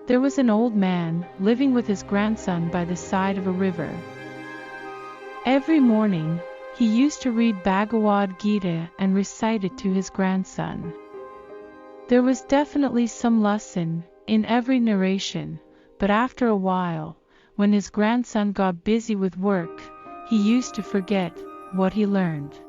There was an old man living with his grandson by the side of a river. Every morning, he used to read Bhagwad Gita and recite it to his grandson. There was definitely some lesson in every narration, but after a while, when his grandson got busy with work, he used to forget what he learned.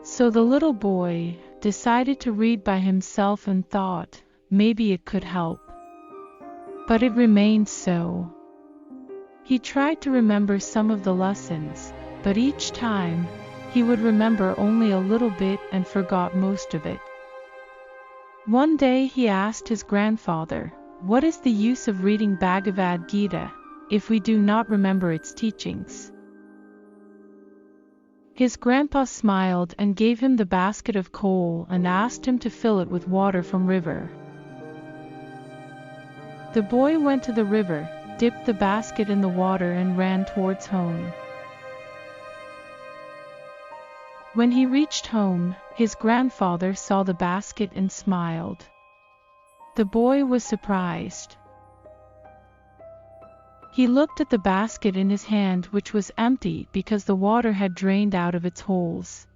So the little boy decided to read by himself and thought maybe it could help. But it remained so. He tried to remember some of the lessons, but each time, he would remember only a little bit and forgot most of it. One day he asked his grandfather, "What is the use of reading Bhagavad Gita if we do not remember its teachings?" His grandpa smiled and gave him the basket of coal and asked him to fill it with water from river. The boy went to the river, dipped the basket in the water and ran towards home. When he reached home, his grandfather saw the basket and smiled. The boy was surprised. He looked at the basket in his hand, which was empty because the water had drained out of its holes.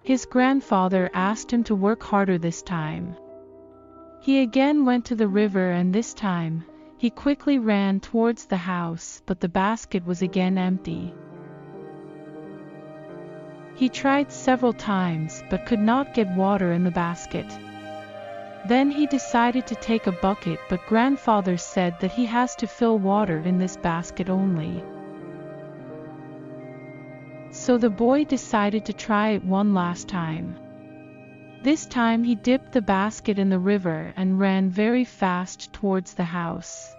His grandfather asked him to work harder this time. He again went to the river, and this time, he quickly ran towards the house, but the basket was again empty. He tried several times but could not get water in the basket. Then he decided to take a bucket, but grandfather said that he has to fill water in this basket only. So the boy decided to try it one last time. This time he dipped the basket in the river and ran very fast towards the house.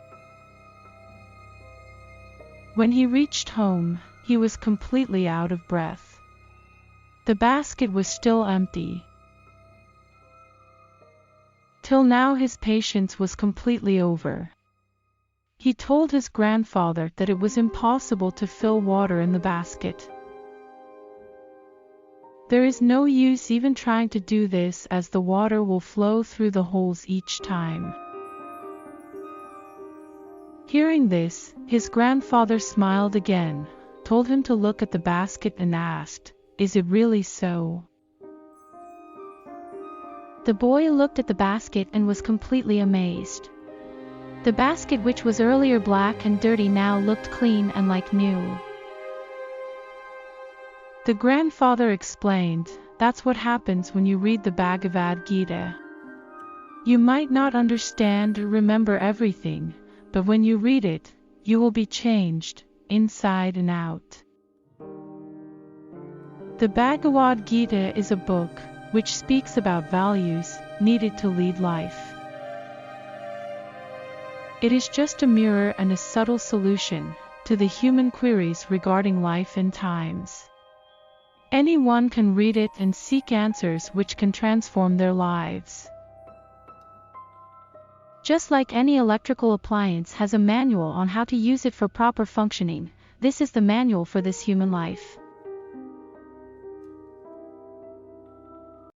When he reached home, he was completely out of breath. The basket was still empty. Till now his patience was completely over. He told his grandfather that it was impossible to fill water in the basket. There is no use even trying to do this, as the water will flow through the holes each time. Hearing this, his grandfather smiled again, told him to look at the basket and asked, "Is it really so?" The boy looked at the basket and was completely amazed. The basket, which was earlier black and dirty, now looked clean and like new. The grandfather explained, "That's what happens when you read the Bhagavad Gita. You might not understand or remember everything, but when you read it, you will be changed, inside and out." The Bhagwad Gita is a book which speaks about values needed to lead life. It is just a mirror and a subtle solution to the human queries regarding life and times. Anyone can read it and seek answers which can transform their lives. Just like any electrical appliance has a manual on how to use it for proper functioning, this is the manual for this human life.